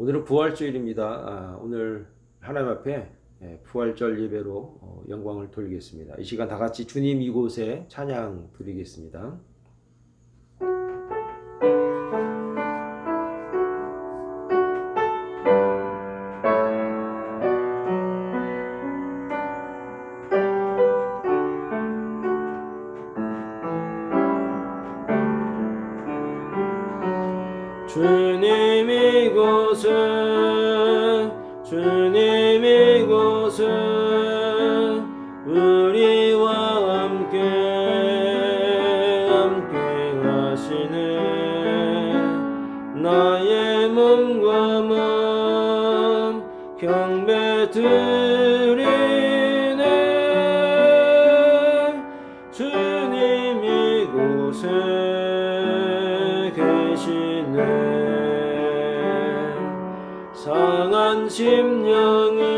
오늘은 부활주일입니다. 오늘 하나님 앞에 부활절 예배로 영광을 돌리겠습니다. 이 시간 다 같이 주님 이곳에 찬양 드리겠습니다. 주님 이곳에 주님 이곳에 우리와 함께 하시네. 나의 몸과 마음 경배 드리네. 주님 이곳에 계시네. 상한 심령을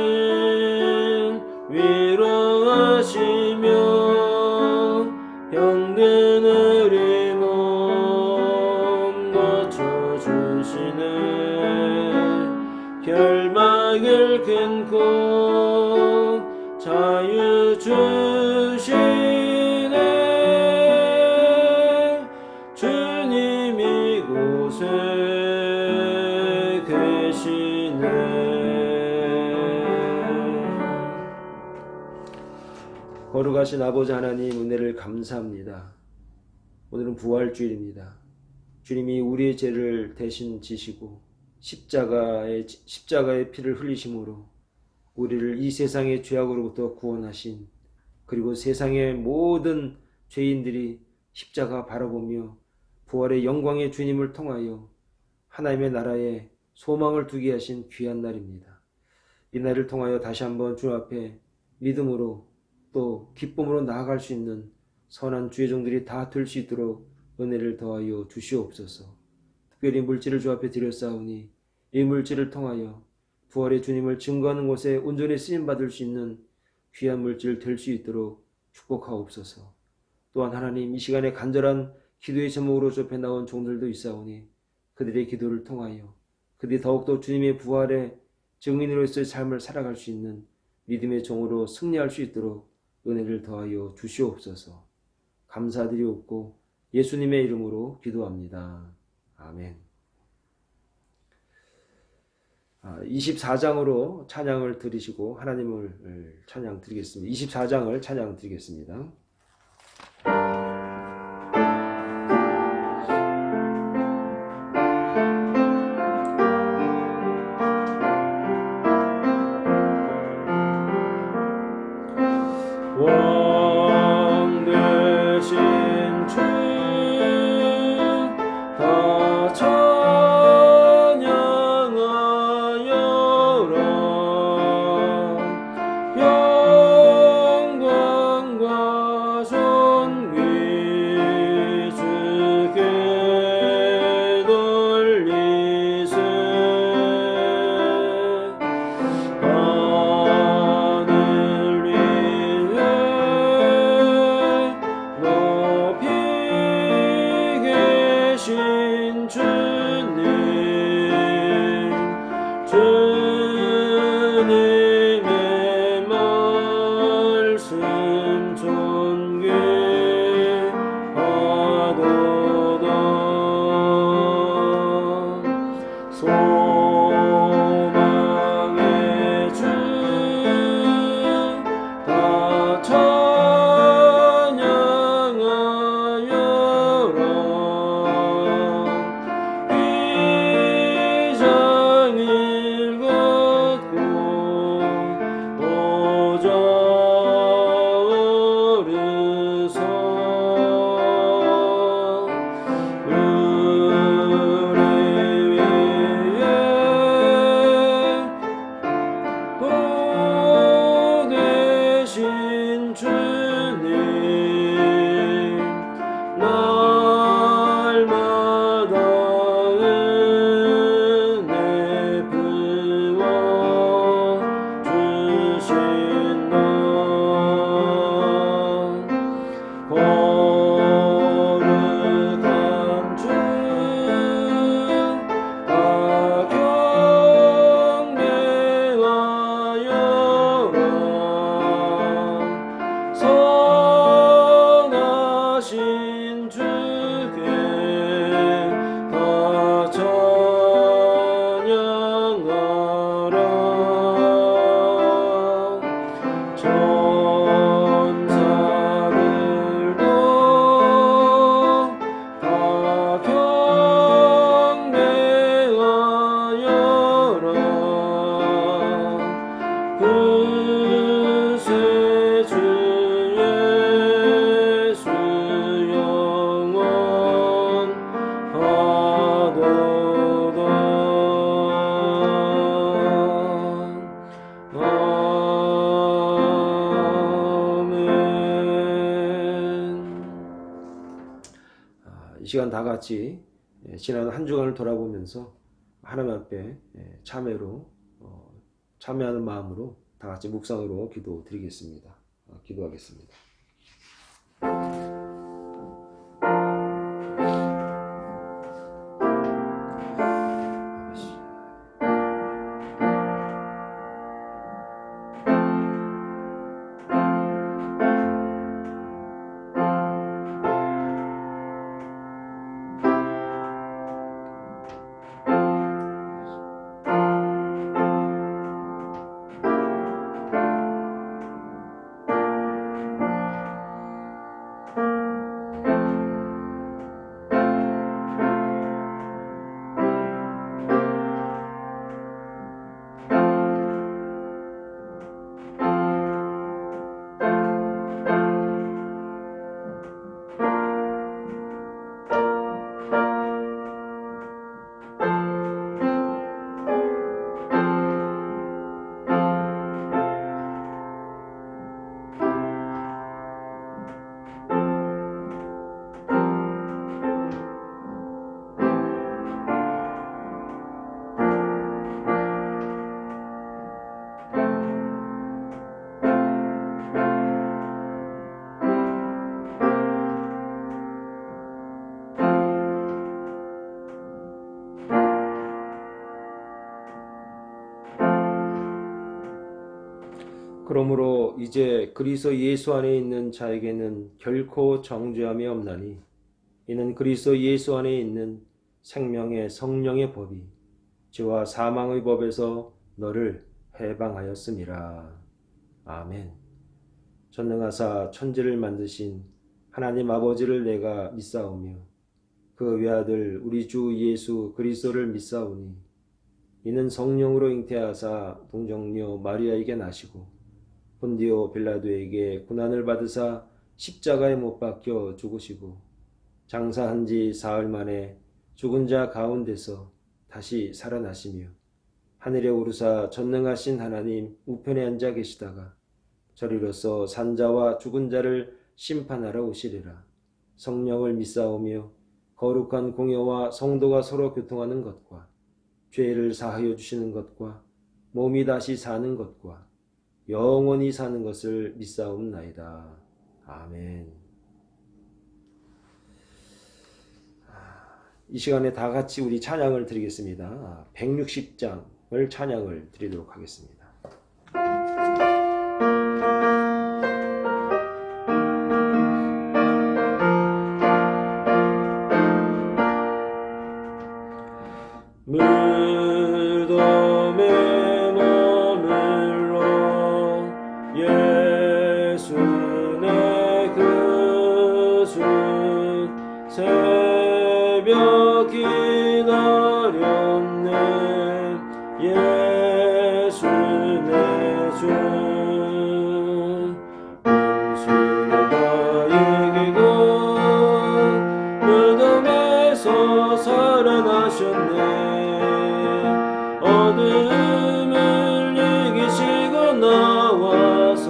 위로하시며 병든 우리 몸 고쳐주시네. 결박을 끊고 자유 주시네. 주님 이곳에 거룩하신 아버지 하나님, 은혜를 감사합니다. 오늘은 부활주일입니다. 주님이 우리의 죄를 대신 지시고 십자가의 피를 흘리심으로 우리를 이 세상의 죄악으로부터 구원하신, 그리고 세상의 모든 죄인들이 십자가 바라보며 부활의 영광의 주님을 통하여 하나님의 나라에 소망을 두게 하신 귀한 날입니다. 이 날을 통하여 다시 한번 주 앞에 믿음으로 또 기쁨으로 나아갈 수 있는 선한 주의 종들이 다 될 수 있도록 은혜를 더하여 주시옵소서. 특별히 물질을 주 앞에 드렸사오니 이 물질을 통하여 부활의 주님을 증거하는 곳에 온전히 쓰임받을 수 있는 귀한 물질 될 수 있도록 축복하옵소서. 또한 하나님, 이 시간에 간절한 기도의 제목으로 좁혀 나온 종들도 있사오니 그들의 기도를 통하여 그들이 더욱더 주님의 부활의 증인으로서의 삶을 살아갈 수 있는 믿음의 종으로 승리할 수 있도록 은혜를 더하여 주시옵소서. 감사드리옵고 예수님의 이름으로 기도합니다. 아멘. 24장으로 찬양을 드리시고 하나님을 찬양 드리겠습니다. 24장을 찬양 드리겠습니다. 왕 대신 주 다 찬양하여라. 영광과 존귀 주께 돌리세. 주님의 말씀 존귀하도다. 소망의 주 다 찬양하여라. 이 장 읽었고 오자 오르소. 우리 위에 보내신 주님, 날마다 은혜 부어 주신다. 이 시간 다 같이 지난 한 주간을 돌아보면서 하나님 앞에 참여하는 마음으로 다 같이 묵상으로 기도드리겠습니다. 기도하겠습니다. 그러므로 이제 그리스도 예수 안에 있는 자에게는 결코 정죄함이 없나니 이는 그리스도 예수 안에 있는 생명의 성령의 법이 죄와 사망의 법에서 너를 해방하였음이라. 아멘. 전능하사 천지를 만드신 하나님 아버지를 내가 믿사오며 그 외아들 우리 주 예수 그리스도를 믿사오니 이는 성령으로 잉태하사 동정녀 마리아에게 나시고 본디오 빌라도에게 고난을 받으사 십자가에 못 박혀 죽으시고 장사한 지 사흘 만에 죽은 자 가운데서 다시 살아나시며 하늘에 오르사 전능하신 하나님 우편에 앉아 계시다가 저리로서 산자와 죽은 자를 심판하러 오시리라. 성령을 믿사오며 거룩한 공예와 성도가 서로 교통하는 것과 죄를 사하여 주시는 것과 몸이 다시 사는 것과 영원히 사는 것을 믿사옵나이다. 아멘. 이 시간에 다 같이 우리 찬양을 드리겠습니다. 160장을 찬양을 드리도록 하겠습니다. 새벽 기다렸네 예수 내 주 원수가 이기고 무덤에서 살아나셨네 어둠을 이기시고 나와서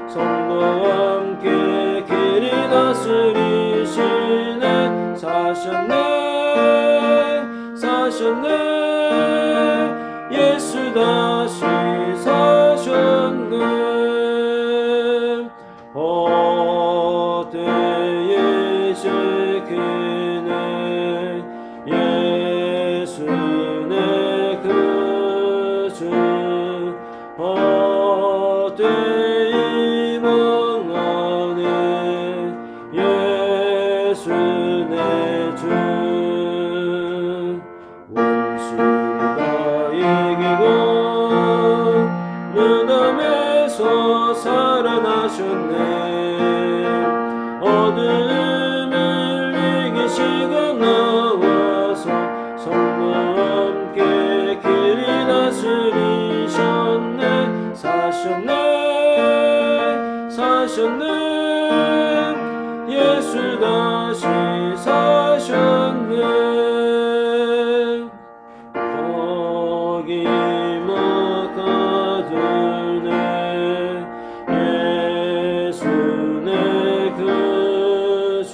성도와 함께 길이 다스리시네 사셨네 예수 다시 사셨네 헛되이 지키네 예수 내 구주 헛되이 망하네 예수 내 주 원수가 이기고 무덤에서 살아나셨네 어둠을 이기시고 나와서 성도와 함께 길이 다스리셨네 사셨네 예수 다시 사셨네 거기 막아들네 예수 내 구주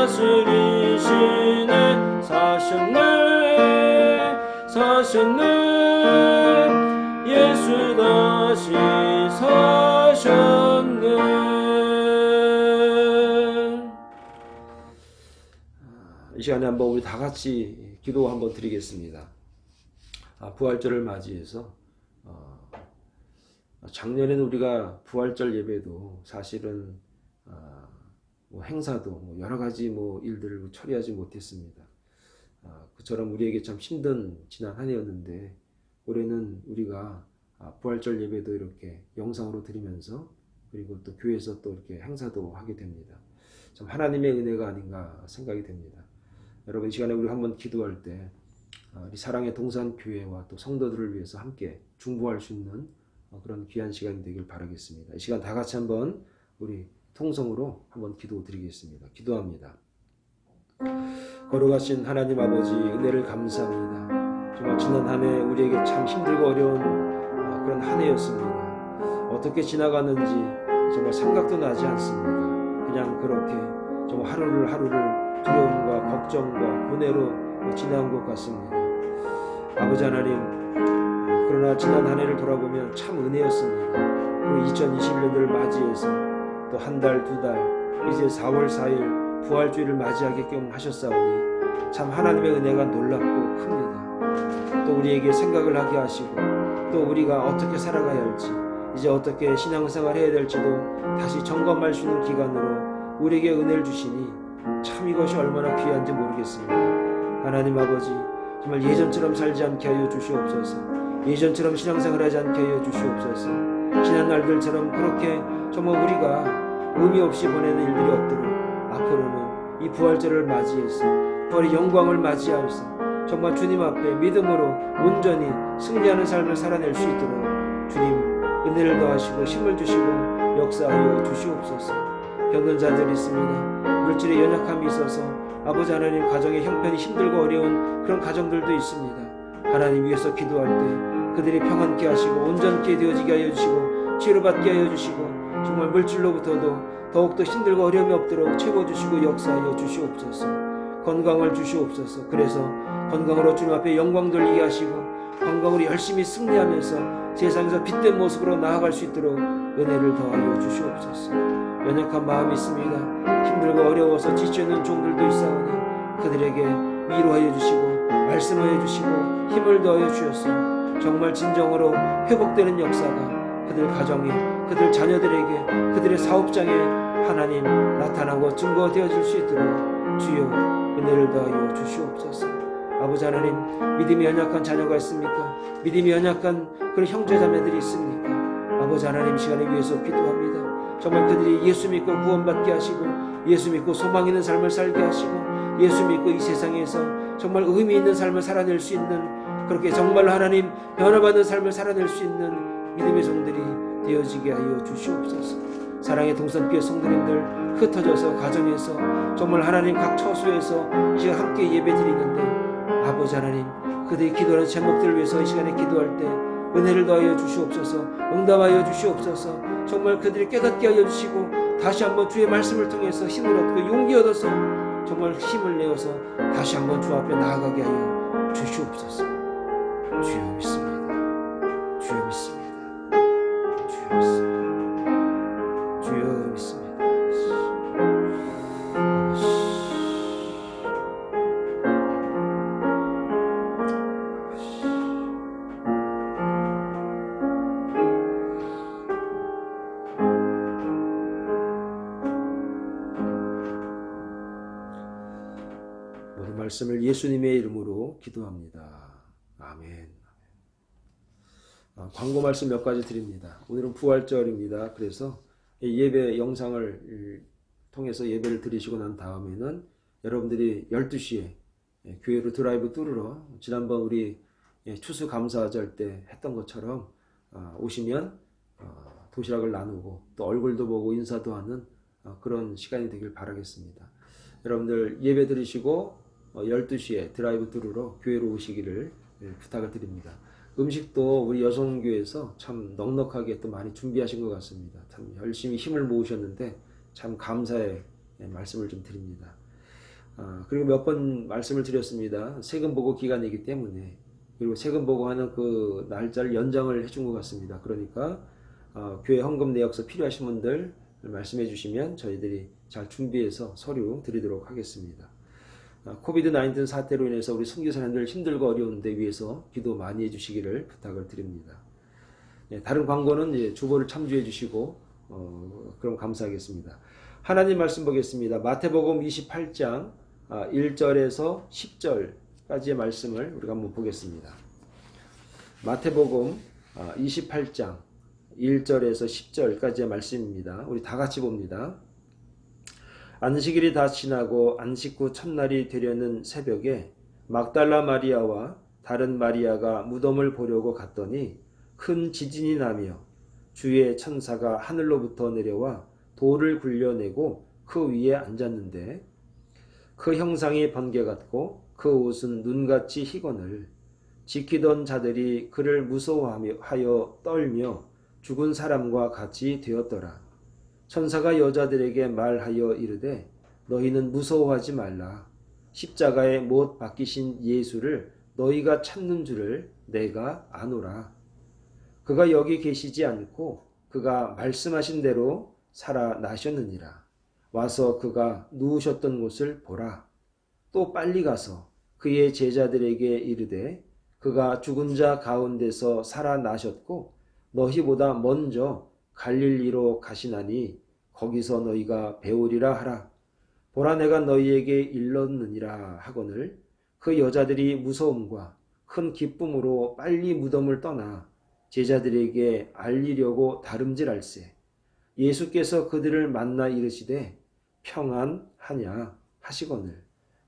다스리시네. 사셨네. 예수 다시 사셨네. 이 시간에 한번 우리 다 같이 기도 한번 드리겠습니다. 부활절을 맞이해서 작년에는 우리가 부활절 예배도 사실은 뭐 행사도 뭐 여러 가지 뭐 일들을 처리하지 못했습니다. 그처럼 우리에게 참 힘든 지난 한 해였는데, 올해는 우리가 부활절 예배도 이렇게 영상으로 드리면서, 그리고 또 교회에서 또 이렇게 행사도 하게 됩니다. 참 하나님의 은혜가 아닌가 생각이 됩니다. 여러분, 이 시간에 우리 한번 기도할 때 우리 사랑의 동산교회와 또 성도들을 위해서 함께 중보할 수 있는 그런 귀한 시간이 되길 바라겠습니다. 이 시간 다 같이 한번 우리 통성으로 한번 기도 드리겠습니다. 기도합니다. 거룩하신 하나님 아버지, 은혜를 감사합니다. 정말 지난 한 해 우리에게 참 힘들고 어려운 그런 한 해였습니다. 어떻게 지나가는지 정말 생각도 나지 않습니다. 그냥 그렇게 정말 하루를 두려움과 걱정과 고뇌로 지나온 것 같습니다. 아버지 하나님, 그러나 지난 한 해를 돌아보면 참 은혜였습니다. 그리고 2021년도를 맞이해서 또 한 달, 두 달, 이제 4월 4일 부활주의를 맞이하게끔 하셨사오니 참 하나님의 은혜가 놀랍고 큽니다. 또 우리에게 생각을 하게 하시고, 또 우리가 어떻게 살아가야 할지, 이제 어떻게 신앙생활 해야 될지도 다시 점검할 수 있는 기간으로 우리에게 은혜를 주시니 참 이것이 얼마나 귀한지 모르겠습니다. 하나님 아버지, 정말 예전처럼 살지 않게 하여 주시옵소서. 예전처럼 신앙생활하지 않게 하여 주시옵소서. 지난 날들처럼 그렇게 정말 우리가 의미 없이 보내는 일들이 없도록 앞으로는 이 부활절을 맞이해서 부활의 영광을 맞이하여서 정말 주님 앞에 믿음으로 온전히 승리하는 삶을 살아낼 수 있도록 주님 은혜를 더하시고 힘을 주시고 역사하여 주시옵소서. 병든 자들이 있습니다. 물질의 연약함이 있어서 아버지 하나님, 가정의 형편이 힘들고 어려운 그런 가정들도 있습니다. 하나님 위해서 기도할 때 그들이 평안케 하시고 온전케 되어지게 하여 주시고 치료받게 하여 주시고, 정말 물질로부터도 더욱더 힘들고 어려움이 없도록 채워주시고 역사하여 주시옵소서. 건강을 주시옵소서. 그래서 건강으로 주님 앞에 영광 돌리게 하시고 건강으로 열심히 승리하면서 세상에서 빛된 모습으로 나아갈 수 있도록 은혜를 더하여 주시옵소서. 연약한 마음이 있습니다. 힘들고 어려워서 지쳐있는 종들도 있사오니 그들에게 위로하여 주시고 말씀하여 주시고 힘을 더하여 주셔서 정말 진정으로 회복되는 역사가 그들 가정에, 그들 자녀들에게, 그들의 사업장에 하나님 나타나고 증거되어질 수 있도록 주여 은혜를 더하여 주시옵소서. 아버지 하나님, 믿음이 연약한 자녀가 있습니까? 믿음이 연약한 그런 형제자매들이 있습니까? 아버지 하나님, 시간에 위해서 기도합니다. 정말 그들이 예수 믿고 구원받게 하시고 예수 믿고 소망 있는 삶을 살게 하시고 예수 믿고 이 세상에서 정말 의미 있는 삶을 살아낼 수 있는, 그렇게 정말 하나님 변화받는 삶을 살아낼 수 있는 믿음의 종들이 되어지게 하여 주시옵소서. 사랑의 동산교회 성도님들 흩어져서 가정에서 정말 하나님 각 처소에서 이 시간 함께 예배드리는데 아버지 하나님, 그들이 기도하는 제목들을 위해서 이 시간에 기도할 때 은혜를 더하여 주시옵소서. 응답하여 주시옵소서. 정말 그들이 깨닫게 하여 주시고 다시 한번 주의 말씀을 통해서 힘을 얻고 용기 얻어서 정말 힘을 내어서 다시 한번 주 앞에 나아가게 하여 주시옵소서. 주여 믿습니다. 주여 믿습니다. 주여 믿습니다. 주여 믿습니다. 모든 말씀을 예수님의 이름으로 기도합니다. 아멘. 광고 말씀 몇 가지 드립니다. 오늘은 부활절입니다. 그래서 예배 영상을 통해서 예배를 드리시고 난 다음에는 여러분들이 12시에 교회로 드라이브 뚫으러 지난번 우리 추수감사절 때 했던 것처럼 오시면 도시락을 나누고 또 얼굴도 보고 인사도 하는 그런 시간이 되길 바라겠습니다. 여러분들 예배 드리시고 12시에 드라이브 뚫으러 교회로 오시기를 부탁을 드립니다. 음식도 우리 여성교회에서 참 넉넉하게 또 많이 준비하신 것 같습니다. 참 열심히 힘을 모으셨는데 참 감사의 말씀을 좀 드립니다. 그리고 몇 번 말씀을 드렸습니다. 세금 보고 기간이기 때문에. 그리고 세금 보고하는 그 날짜를 연장을 해준 것 같습니다. 그러니까 교회 헌금 내역서 필요하신 분들 말씀해 주시면 저희들이 잘 준비해서 서류 드리도록 하겠습니다. 코비드-19 사태로 인해서 우리 선교사님들 힘들고 어려운데 위해서 기도 많이 해주시기를 부탁을 드립니다. 다른 광고는 주보를 참조해 주시고 그럼 감사하겠습니다. 하나님 말씀 보겠습니다. 마태복음 28장 1절에서 10절까지의 말씀을 우리가 한번 보겠습니다. 마태복음 28장 1절에서 10절까지의 말씀입니다. 우리 다 같이 봅니다. 안식일이 다 지나고 안식 후 첫날이 되려는 새벽에 막달라 마리아와 다른 마리아가 무덤을 보려고 갔더니 큰 지진이 나며 주의 천사가 하늘로부터 내려와 돌을 굴려내고 그 위에 앉았는데 그 형상이 번개 같고 그 옷은 눈같이 희거늘 지키던 자들이 그를 무서워하여 떨며 죽은 사람과 같이 되었더라. 천사가 여자들에게 말하여 이르되 너희는 무서워하지 말라. 십자가에 못 박히신 예수를 너희가 찾는 줄을 내가 아노라. 그가 여기 계시지 않고 그가 말씀하신 대로 살아나셨느니라. 와서 그가 누우셨던 곳을 보라. 또 빨리 가서 그의 제자들에게 이르되 그가 죽은 자 가운데서 살아나셨고 너희보다 먼저 갈릴리로 가시나니 거기서 너희가 배우리라 하라. 보라 내가 너희에게 일렀느니라 하거늘 그 여자들이 무서움과 큰 기쁨으로 빨리 무덤을 떠나 제자들에게 알리려고 다름질할세. 예수께서 그들을 만나 이르시되 평안하냐 하시거늘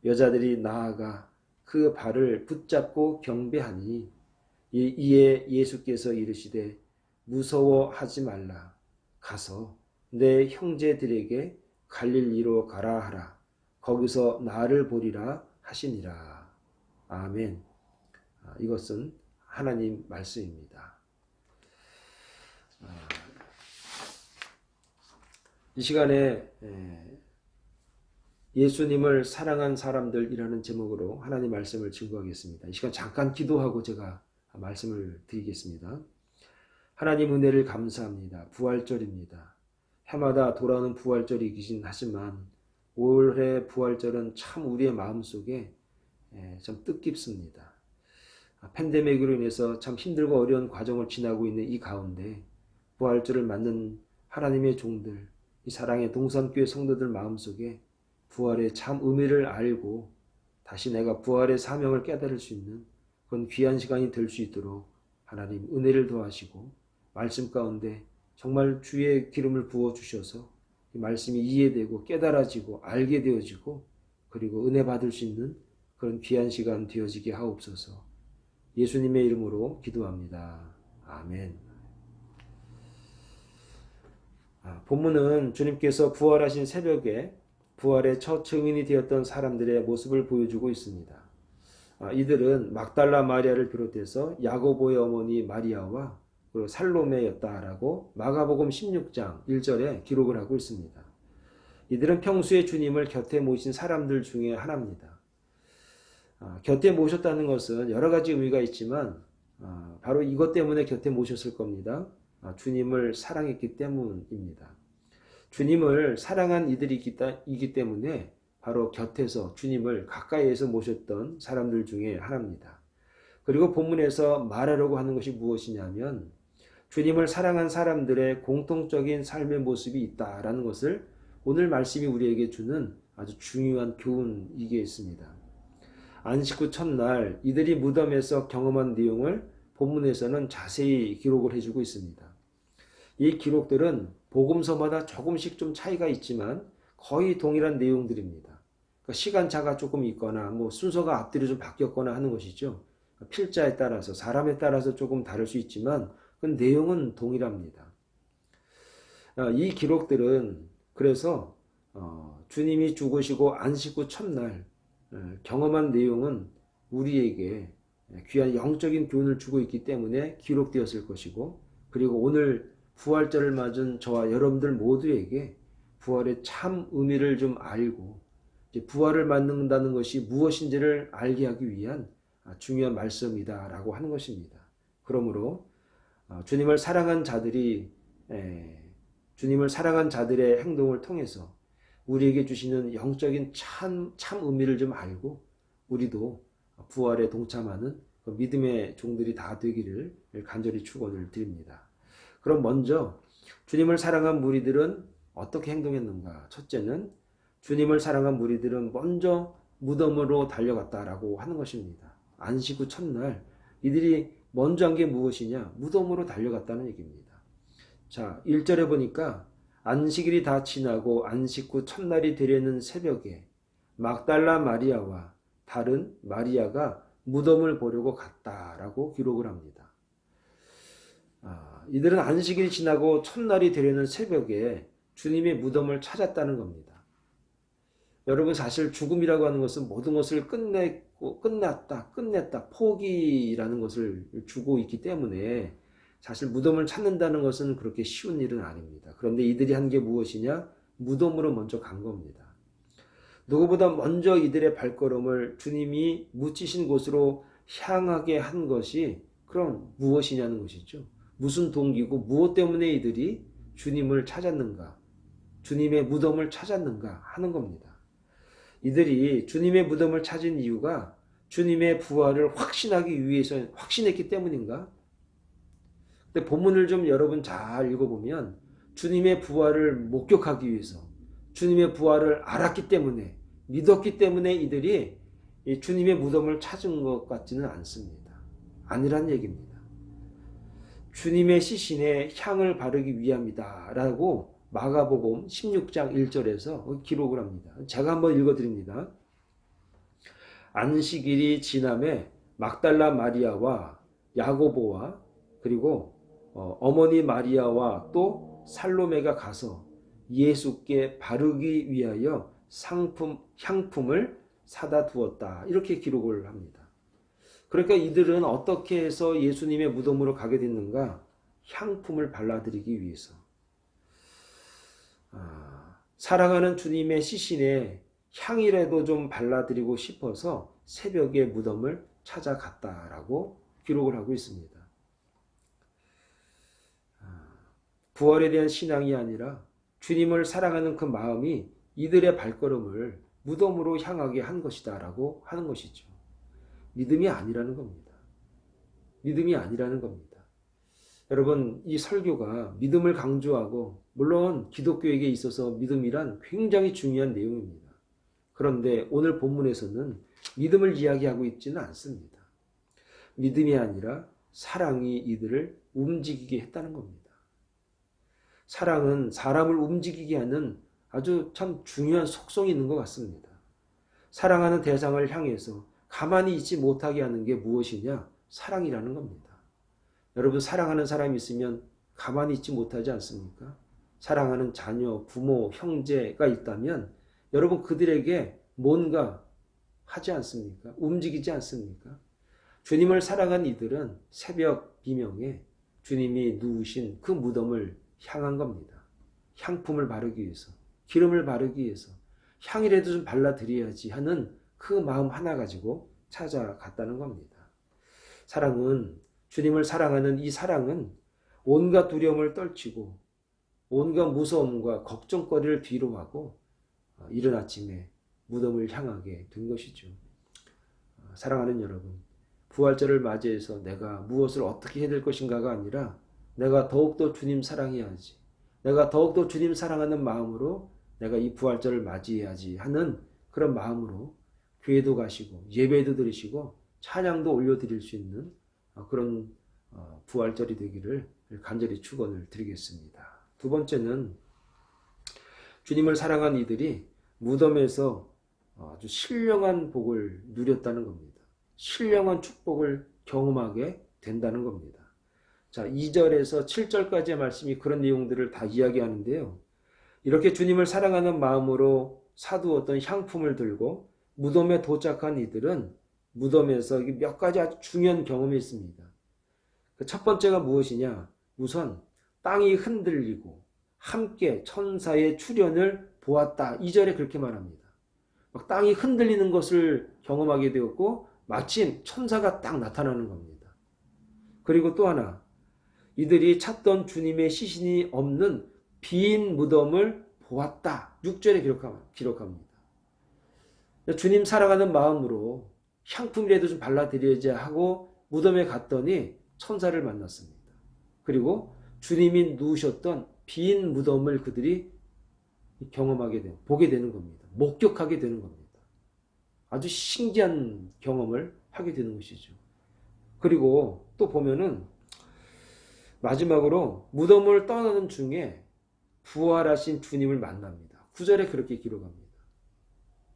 여자들이 나아가 그 발을 붙잡고 경배하니 이에 예수께서 이르시되 무서워하지 말라. 가서 내 형제들에게 갈릴리로 가라 하라. 거기서 나를 보리라 하시니라. 아멘. 이것은 하나님 말씀입니다. 이 시간에 예수님을 사랑한 사람들이라는 제목으로 하나님 말씀을 증거하겠습니다. 이 시간 잠깐 기도하고 제가 말씀을 드리겠습니다. 하나님 은혜를 감사합니다. 부활절입니다. 해마다 돌아오는 부활절이긴 하지만 올해 부활절은 참 우리의 마음속에 참 뜻깊습니다. 팬데믹으로 인해서 참 힘들고 어려운 과정을 지나고 있는 이 가운데 부활절을 맞는 하나님의 종들, 이 사랑의 동산교회 성도들 마음속에 부활의 참 의미를 알고 다시 내가 부활의 사명을 깨달을 수 있는 그런 귀한 시간이 될 수 있도록 하나님 은혜를 더하시고 말씀 가운데 정말 주의 기름을 부어주셔서 이 말씀이 이해되고 깨달아지고 알게 되어지고 그리고 은혜 받을 수 있는 그런 귀한 시간 되어지게 하옵소서. 예수님의 이름으로 기도합니다. 아멘. 본문은 주님께서 부활하신 새벽에 부활의 첫 증인이 되었던 사람들의 모습을 보여주고 있습니다. 이들은 막달라 마리아를 비롯해서 야고보의 어머니 마리아와 그리고 살로메였다라고 마가복음 16장 1절에 기록을 하고 있습니다. 이들은 평소에 주님을 곁에 모신 사람들 중에 하나입니다. 곁에 모셨다는 것은 여러 가지 의미가 있지만 바로 이것 때문에 곁에 모셨을 겁니다. 주님을 사랑했기 때문입니다. 주님을 사랑한 이들이기 때문에 바로 곁에서 주님을 가까이에서 모셨던 사람들 중에 하나입니다. 그리고 본문에서 말하려고 하는 것이 무엇이냐면 주님을 사랑한 사람들의 공통적인 삶의 모습이 있다라는 것을 오늘 말씀이 우리에게 주는 아주 중요한 교훈이게 있습니다. 안식 후 첫날 이들이 무덤에서 경험한 내용을 본문에서는 자세히 기록을 해주고 있습니다. 이 기록들은 복음서마다 조금씩 좀 차이가 있지만 거의 동일한 내용들입니다. 그러니까 시간차가 조금 있거나 순서가 앞뒤로 좀 바뀌었거나 하는 것이죠. 필자에 따라서 사람에 따라서 조금 다를 수 있지만 그 내용은 동일합니다. 이 기록들은 그래서 주님이 죽으시고 안식 후 첫날 경험한 내용은 우리에게 귀한 영적인 교훈을 주고 있기 때문에 기록되었을 것이고 그리고 오늘 부활절을 맞은 저와 여러분들 모두에게 부활의 참 의미를 좀 알고 이제 부활을 맞는다는 것이 무엇인지를 알게 하기 위한 중요한 말씀이다라고 하는 것입니다. 그러므로 주님을 사랑한 자들이 주님을 사랑한 자들의 행동을 통해서 우리에게 주시는 영적인 참 의미를 좀 알고 우리도 부활에 동참하는 그 믿음의 종들이 다 되기를 간절히 축원을 드립니다. 그럼 먼저 주님을 사랑한 무리들은 어떻게 행동했는가? 첫째는 주님을 사랑한 무리들은 먼저 무덤으로 달려갔다라고 하는 것입니다. 안식 후 첫날 이들이 먼저 한 게 무엇이냐? 무덤으로 달려갔다는 얘기입니다. 자, 1절에 보니까 안식일이 다 지나고 안식 후 첫날이 되려는 새벽에 막달라 마리아와 다른 마리아가 무덤을 보려고 갔다라고 기록을 합니다. 이들은 안식일이 지나고 첫날이 되려는 새벽에 주님의 무덤을 찾았다는 겁니다. 여러분, 사실 죽음이라고 하는 것은 모든 것을 끝냈다, 포기라는 것을 주고 있기 때문에 사실 무덤을 찾는다는 것은 그렇게 쉬운 일은 아닙니다. 그런데 이들이 한 게 무엇이냐? 무덤으로 먼저 간 겁니다. 누구보다 먼저 이들의 발걸음을 주님이 묻히신 곳으로 향하게 한 것이 그럼 무엇이냐는 것이죠. 무슨 동기고 무엇 때문에 이들이 주님을 찾았는가, 주님의 무덤을 찾았는가 하는 겁니다. 이들이 주님의 무덤을 찾은 이유가 주님의 부활을 확신하기 위해서 확신했기 때문인가? 근데 본문을 좀 여러분 잘 읽어보면 주님의 부활을 목격하기 위해서 주님의 부활을 알았기 때문에 믿었기 때문에 이들이 주님의 무덤을 찾은 것 같지는 않습니다. 아니란 얘기입니다. 주님의 시신에 향을 바르기 위함이다 라고 마가복음 16장 1절에서 기록을 합니다. 제가 한번 읽어드립니다. 안식일이 지남에 막달라 마리아와 야고보와 그리고 어머니 마리아와 또 살로메가 가서 예수께 바르기 위하여 향품을 사다 두었다. 이렇게 기록을 합니다. 그러니까 이들은 어떻게 해서 예수님의 무덤으로 가게 됐는가? 향품을 발라드리기 위해서. 사랑하는 주님의 시신에 향이라도 좀 발라드리고 싶어서 새벽에 무덤을 찾아갔다라고 기록을 하고 있습니다. 부활에 대한 신앙이 아니라 주님을 사랑하는 그 마음이 이들의 발걸음을 무덤으로 향하게 한 것이다 라고 하는 것이죠. 믿음이 아니라는 겁니다. 믿음이 아니라는 겁니다. 여러분, 이 설교가 믿음을 강조하고 물론 기독교에게 있어서 믿음이란 굉장히 중요한 내용입니다. 그런데 오늘 본문에서는 믿음을 이야기하고 있지는 않습니다. 믿음이 아니라 사랑이 이들을 움직이게 했다는 겁니다. 사랑은 사람을 움직이게 하는 아주 참 중요한 속성이 있는 것 같습니다. 사랑하는 대상을 향해서 가만히 있지 못하게 하는 게 무엇이냐? 사랑이라는 겁니다. 여러분, 사랑하는 사람이 있으면 가만히 있지 못하지 않습니까? 사랑하는 자녀, 부모, 형제가 있다면 여러분 그들에게 뭔가 하지 않습니까? 움직이지 않습니까? 주님을 사랑한 이들은 새벽 비명에 주님이 누우신 그 무덤을 향한 겁니다. 향품을 바르기 위해서, 기름을 바르기 위해서, 향이라도 좀 발라드려야지 하는 그 마음 하나 가지고 찾아갔다는 겁니다. 사랑은, 주님을 사랑하는 이 사랑은 온갖 두려움을 떨치고 온갖 무서움과 걱정거리를 뒤로하고 이른 아침에 무덤을 향하게 된 것이죠. 사랑하는 여러분, 부활절을 맞이해서 내가 무엇을 어떻게 해야 될 것인가가 아니라 내가 더욱더 주님 사랑해야지, 내가 더욱더 주님 사랑하는 마음으로 내가 이 부활절을 맞이해야지 하는 그런 마음으로 교회도 가시고 예배도 드리시고 찬양도 올려드릴 수 있는 그런 부활절이 되기를 간절히 축원을 드리겠습니다. 두 번째는 주님을 사랑한 이들이 무덤에서 아주 신령한 복을 누렸다는 겁니다. 신령한 축복을 경험하게 된다는 겁니다. 자, 2절에서 7절까지의 말씀이 그런 내용들을 다 이야기하는데요. 이렇게 주님을 사랑하는 마음으로 사두었던 향품을 들고 무덤에 도착한 이들은 무덤에서 몇 가지 아주 중요한 경험이 있습니다. 그 첫 번째가 무엇이냐? 우선 땅이 흔들리고 함께 천사의 출현을 보았다. 2절에 그렇게 말합니다. 막 땅이 흔들리는 것을 경험하게 되었고 마침 천사가 딱 나타나는 겁니다. 그리고 또 하나, 이들이 찾던 주님의 시신이 없는 빈 무덤을 보았다. 6절에 기록합니다. 주님 사랑하는 마음으로 향품이라도 좀 발라드려야지 하고 무덤에 갔더니 천사를 만났습니다. 그리고 주님이 누우셨던 빈 무덤을 그들이 보게 되는 겁니다. 목격하게 되는 겁니다. 아주 신기한 경험을 하게 되는 것이죠. 그리고 또 보면은 마지막으로 무덤을 떠나는 중에 부활하신 주님을 만납니다. 9절에 그렇게 기록합니다.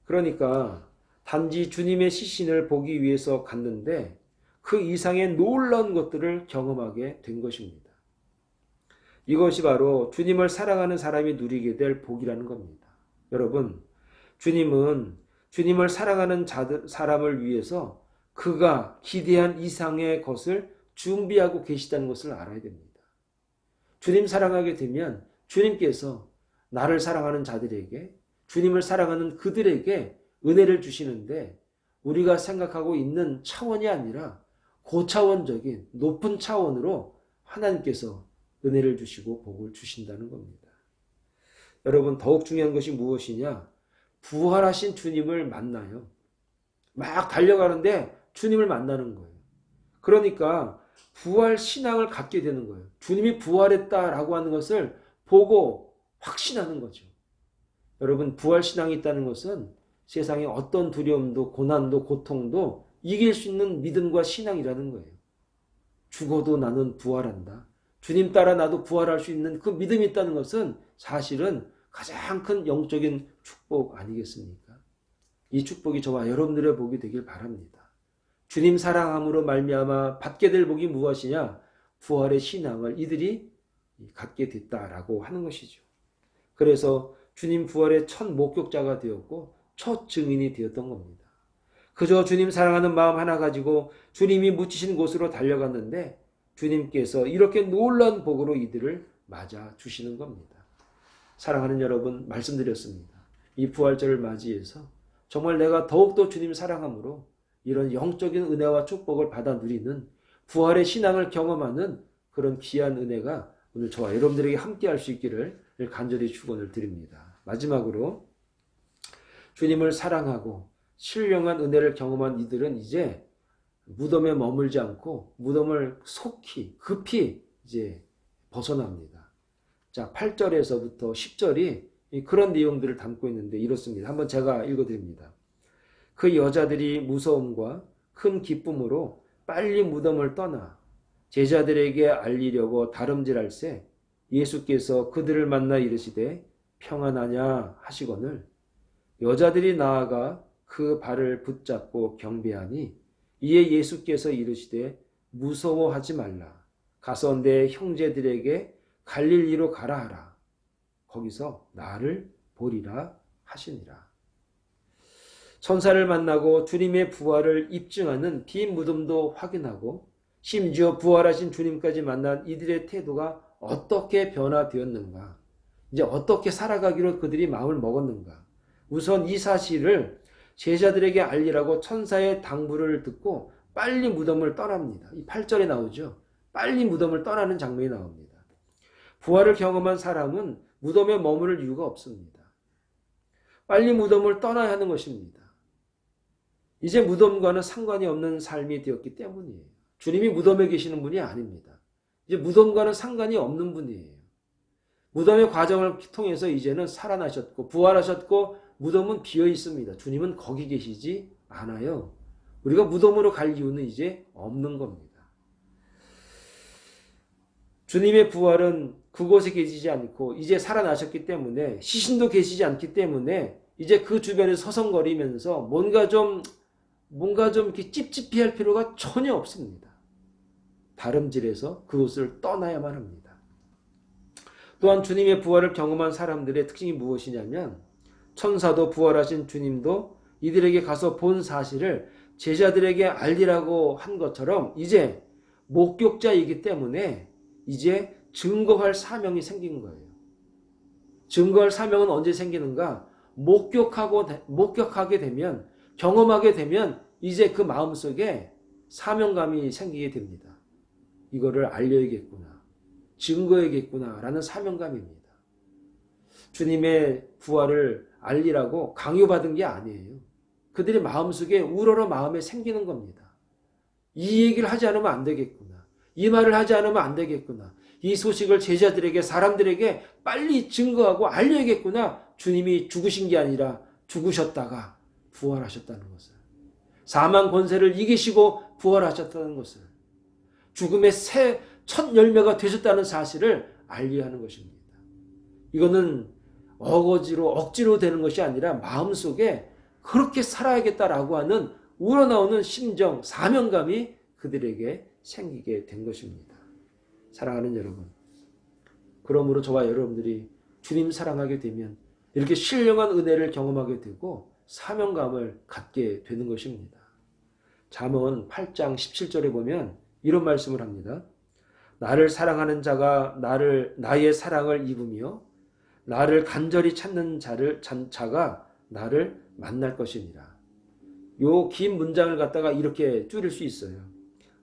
그러니까 단지 주님의 시신을 보기 위해서 갔는데 그 이상의 놀라운 것들을 경험하게 된 것입니다. 이것이 바로 주님을 사랑하는 사람이 누리게 될 복이라는 겁니다. 여러분, 주님은 주님을 사랑하는 사람을 위해서 그가 기대한 이상의 것을 준비하고 계시다는 것을 알아야 됩니다. 주님 사랑하게 되면 주님께서 나를 사랑하는 자들에게, 주님을 사랑하는 그들에게 은혜를 주시는데 우리가 생각하고 있는 차원이 아니라 고차원적인 높은 차원으로 하나님께서 은혜를 주시고 복을 주신다는 겁니다. 여러분, 더욱 중요한 것이 무엇이냐? 부활하신 주님을 만나요. 막 달려가는데 주님을 만나는 거예요. 그러니까 부활 신앙을 갖게 되는 거예요. 주님이 부활했다라고 하는 것을 보고 확신하는 거죠. 여러분, 부활 신앙이 있다는 것은 세상의 어떤 두려움도 고난도 고통도 이길 수 있는 믿음과 신앙이라는 거예요. 죽어도 나는 부활한다. 주님 따라 나도 부활할 수 있는 그 믿음이 있다는 것은 사실은 가장 큰 영적인 축복 아니겠습니까? 이 축복이 저와 여러분들의 복이 되길 바랍니다. 주님 사랑함으로 말미암아 받게 될 복이 무엇이냐? 부활의 신앙을 이들이 갖게 됐다라고 하는 것이죠. 그래서 주님 부활의 첫 목격자가 되었고 첫 증인이 되었던 겁니다. 그저 주님 사랑하는 마음 하나 가지고 주님이 묻히신 곳으로 달려갔는데 주님께서 이렇게 놀라운 복으로 이들을 맞아 주시는 겁니다. 사랑하는 여러분, 말씀드렸습니다. 이 부활절을 맞이해서 정말 내가 더욱더 주님 사랑함으로 이런 영적인 은혜와 축복을 받아 누리는 부활의 신앙을 경험하는 그런 귀한 은혜가 오늘 저와 여러분들에게 함께 할 수 있기를 간절히 축원을 드립니다. 마지막으로 주님을 사랑하고 신령한 은혜를 경험한 이들은 이제 무덤에 머물지 않고 무덤을 급히 이제 벗어납니다. 자, 8절에서부터 10절이 그런 내용들을 담고 있는데 이렇습니다. 한번 제가 읽어드립니다. 그 여자들이 무서움과 큰 기쁨으로 빨리 무덤을 떠나 제자들에게 알리려고 다름질할새 예수께서 그들을 만나 이르시되 평안하냐 하시거늘 여자들이 나아가 그 발을 붙잡고 경배하니 이에 예수께서 이르시되 무서워하지 말라. 가서 내 형제들에게 갈릴리로 가라 하라. 거기서 나를 보리라 하시니라. 천사를 만나고 주님의 부활을 입증하는 빈 무덤도 확인하고 심지어 부활하신 주님까지 만난 이들의 태도가 어떻게 변화되었는가? 이제 어떻게 살아가기로 그들이 마음을 먹었는가? 우선 이 사실을 제자들에게 알리라고 천사의 당부를 듣고 빨리 무덤을 떠납니다. 이 8절에 나오죠. 빨리 무덤을 떠나는 장면이 나옵니다. 부활을 경험한 사람은 무덤에 머무를 이유가 없습니다. 빨리 무덤을 떠나야 하는 것입니다. 이제 무덤과는 상관이 없는 삶이 되었기 때문이에요. 주님이 무덤에 계시는 분이 아닙니다. 이제 무덤과는 상관이 없는 분이에요. 무덤의 과정을 통해서 이제는 살아나셨고 부활하셨고 무덤은 비어 있습니다. 주님은 거기 계시지 않아요. 우리가 무덤으로 갈 이유는 이제 없는 겁니다. 주님의 부활은 그곳에 계시지 않고 이제 살아나셨기 때문에 시신도 계시지 않기 때문에 이제 그 주변에 서성거리면서 뭔가 좀 이렇게 찝찝해할 필요가 전혀 없습니다. 다름질해서 그곳을 떠나야만 합니다. 또한 주님의 부활을 경험한 사람들의 특징이 무엇이냐면 천사도 부활하신 주님도 이들에게 가서 본 사실을 제자들에게 알리라고 한 것처럼 이제 목격자이기 때문에 이제 증거할 사명이 생긴 거예요. 증거할 사명은 언제 생기는가? 목격하게 되면, 경험하게 되면 이제 그 마음속에 사명감이 생기게 됩니다. 이거를 알려야겠구나, 증거해야겠구나 라는 사명감입니다. 주님의 부활을 알리라고 강요받은 게 아니에요. 그들의 마음속에 우러러 마음에 생기는 겁니다. 이 얘기를 하지 않으면 안 되겠구나, 이 말을 하지 않으면 안 되겠구나, 이 소식을 제자들에게, 사람들에게 빨리 증거하고 알려야겠구나. 주님이 죽으신 게 아니라 죽으셨다가 부활하셨다는 것을, 사망 권세를 이기시고 부활하셨다는 것을, 죽음의 첫 열매가 되셨다는 사실을 알려야 하는 것입니다. 이거는 억지로 되는 것이 아니라 마음속에 그렇게 살아야겠다라고 하는 우러나오는 심정, 사명감이 그들에게 생기게 된 것입니다. 사랑하는 여러분, 그러므로 저와 여러분들이 주님 사랑하게 되면 이렇게 신령한 은혜를 경험하게 되고 사명감을 갖게 되는 것입니다. 잠언 8장 17절에 보면 이런 말씀을 합니다. 나를 사랑하는 자가 나의 사랑을 입으며 나를 간절히 찾는 자가 나를 만날 것이니라. 요 긴 문장을 갖다가 이렇게 줄일 수 있어요.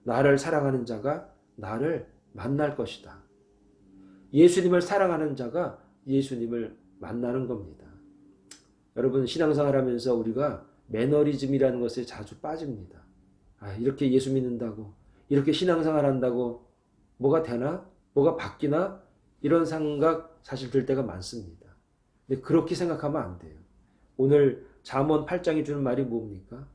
나를 사랑하는 자가 나를 만날 것이다. 예수님을 사랑하는 자가 예수님을 만나는 겁니다. 여러분, 신앙생활 하면서 우리가 매너리즘이라는 것에 자주 빠집니다. 이렇게 예수 믿는다고, 이렇게 신앙생활 한다고 뭐가 되나? 뭐가 바뀌나? 이런 생각 사실 들 때가 많습니다. 근데 그렇게 생각하면 안 돼요. 오늘 잠언 8장이 주는 말이 뭡니까?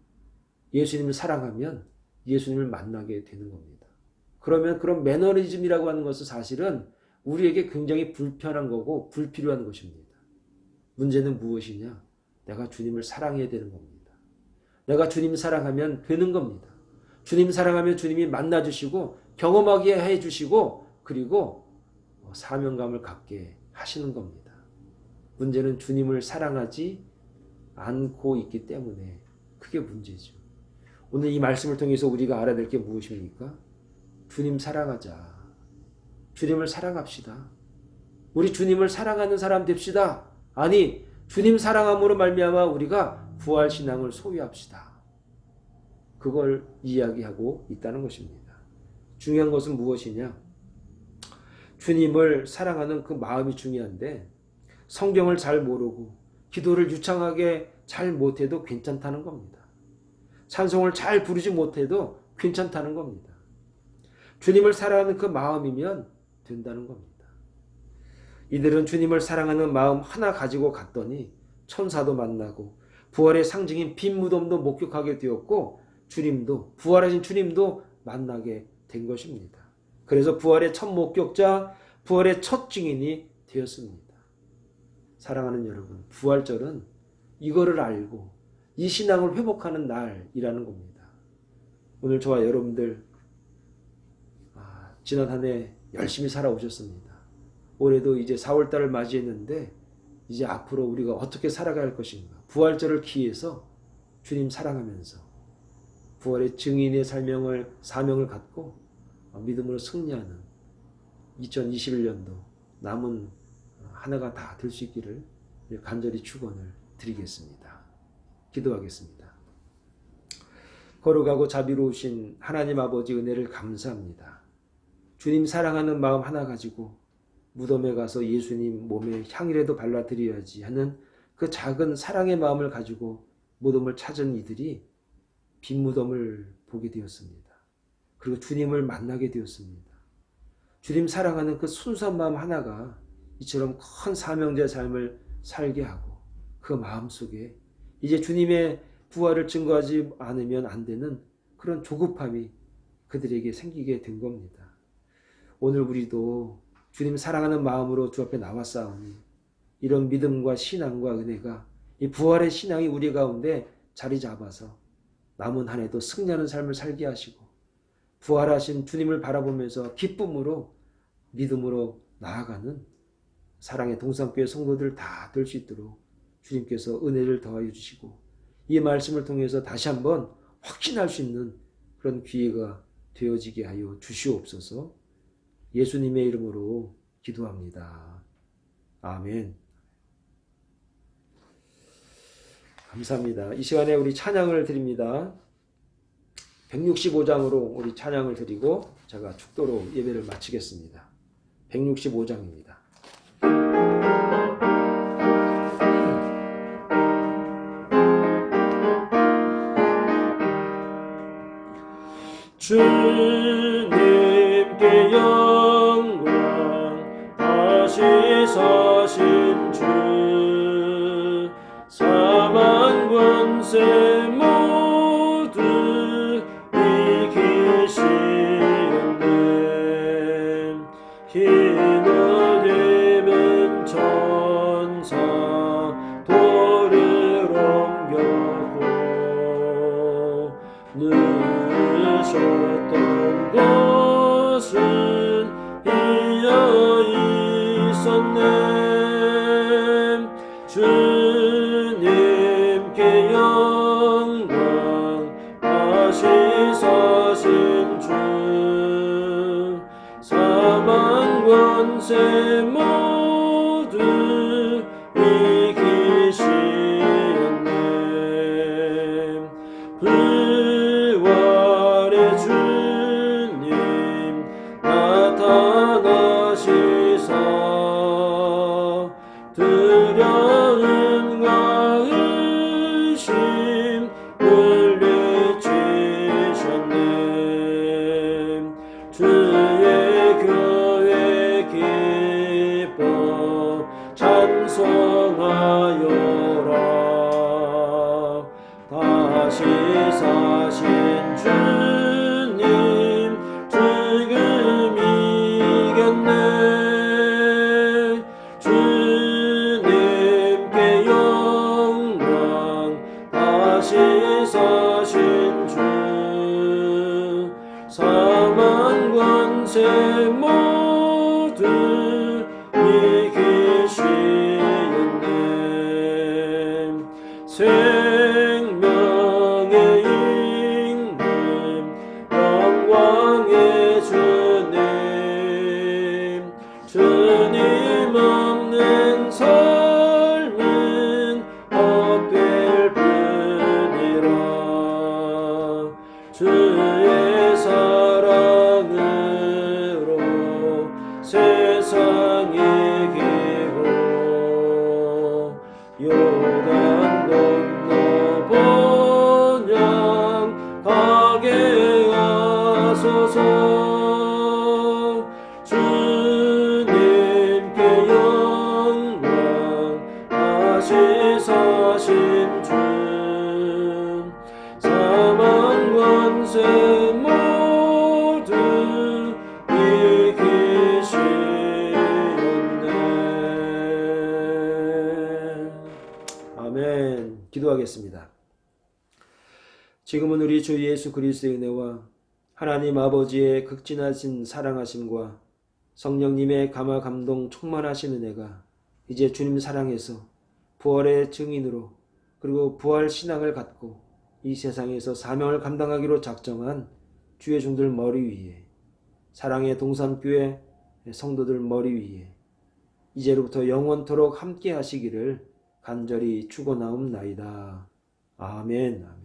예수님을 사랑하면 예수님을 만나게 되는 겁니다. 그러면 그런 매너리즘이라고 하는 것은 사실은 우리에게 굉장히 불편한 거고 불필요한 것입니다. 문제는 무엇이냐? 내가 주님을 사랑해야 되는 겁니다. 내가 주님 사랑하면 되는 겁니다. 주님 사랑하면 주님이 만나주시고 경험하게 해주시고 그리고 사명감을 갖게 하시는 겁니다. 문제는 주님을 사랑하지 않고 있기 때문에 그게 문제죠. 오늘 이 말씀을 통해서 우리가 알아야 될 게 무엇입니까? 주님 사랑하자. 주님을 사랑합시다. 우리 주님을 사랑하는 사람 됩시다. 아니, 주님 사랑함으로 말미암아 우리가 부활신앙을 소유합시다. 그걸 이야기하고 있다는 것입니다. 중요한 것은 무엇이냐? 주님을 사랑하는 그 마음이 중요한데 성경을 잘 모르고 기도를 유창하게 잘 못해도 괜찮다는 겁니다. 찬송을 잘 부르지 못해도 괜찮다는 겁니다. 주님을 사랑하는 그 마음이면 된다는 겁니다. 이들은 주님을 사랑하는 마음 하나 가지고 갔더니 천사도 만나고 부활의 상징인 빈 무덤도 목격하게 되었고 주님도, 부활하신 주님도 만나게 된 것입니다. 그래서 부활의 첫 목격자, 부활의 첫 증인이 되었습니다. 사랑하는 여러분, 부활절은 이거를 알고 이 신앙을 회복하는 날이라는 겁니다. 오늘 저와 여러분들 지난 한 해 열심히 살아오셨습니다. 올해도 이제 4월달을 맞이했는데 이제 앞으로 우리가 어떻게 살아갈 것인가? 부활절을 기해서 주님 사랑하면서 부활의 증인의 사명을 갖고 믿음으로 승리하는 2021년도 남은 한 해가 다 될 수 있기를 간절히 축원을 드리겠습니다. 기도하겠습니다. 거룩하고 자비로우신 하나님 아버지 은혜를 감사합니다. 주님 사랑하는 마음 하나 가지고 무덤에 가서 예수님 몸에 향이라도 발라드려야지 하는 그 작은 사랑의 마음을 가지고 무덤을 찾은 이들이 빈 무덤을 보게 되었습니다. 그리고 주님을 만나게 되었습니다. 주님 사랑하는 그 순수한 마음 하나가 이처럼 큰 사명자의 삶을 살게 하고 그 마음속에 이제 주님의 부활을 증거하지 않으면 안 되는 그런 조급함이 그들에게 생기게 된 겁니다. 오늘 우리도 주님 사랑하는 마음으로 주 앞에 나왔사오니 이런 믿음과 신앙과 은혜가 이 부활의 신앙이 우리 가운데 자리 잡아서 남은 한 해도 승리하는 삶을 살게 하시고 부활하신 주님을 바라보면서 기쁨으로 믿음으로 나아가는 사랑의 동산교회 성도들 다 될 수 있도록 주님께서 은혜를 더하여 주시고 이 말씀을 통해서 다시 한번 확신할 수 있는 그런 기회가 되어지게 하여 주시옵소서. 예수님의 이름으로 기도합니다. 아멘. 감사합니다. 이 시간에 우리 찬양을 드립니다. 165장으로 우리 찬양을 드리고 제가 축도로 예배를 마치겠습니다. 165장입니다. 주님께 영광 다시 사신 주 사망 권세 모두 이기시었네. 힘을 입은 천사 돌을 옮겼고 누우셨던 곳은 비어 있었네. 주님께 영광 다시 사신 주 사망 권세 모두 이기시었네. 부활의 주님 나타나시사 두려움과 의심 물리치셨네. 주의 교회 기뻐 찬송하여라. 다시 사신 주님 지금 이겼네. 주님께 영광 다시 사신 주 사망 권세 모두 이기시었네. 생명의 임금 영광의 주님 주님 없는 삶은 헛될 뿐이라. 주의 사랑으로 세상 이기고 요단 건너 본향 가게 하소서. 주님께 영광 다시 사신 주 사망 권세 모두 이기시었네. 아멘. 기도하겠습니다. 지금은 우리 주 예수 그리스도의 은혜와 하나님 아버지의 극진하신 사랑하심과 성령님의 감화 감동 충만하신 은혜가 이제 주님 사랑에서 부활의 증인으로 그리고 부활 신앙을 갖고 이 세상에서 사명을 감당하기로 작정한 주의 종들 머리 위에, 사랑의 동산교회 성도들 머리 위에 이제로부터 영원토록 함께 하시기를 간절히 축원하옵나이다. 아멘.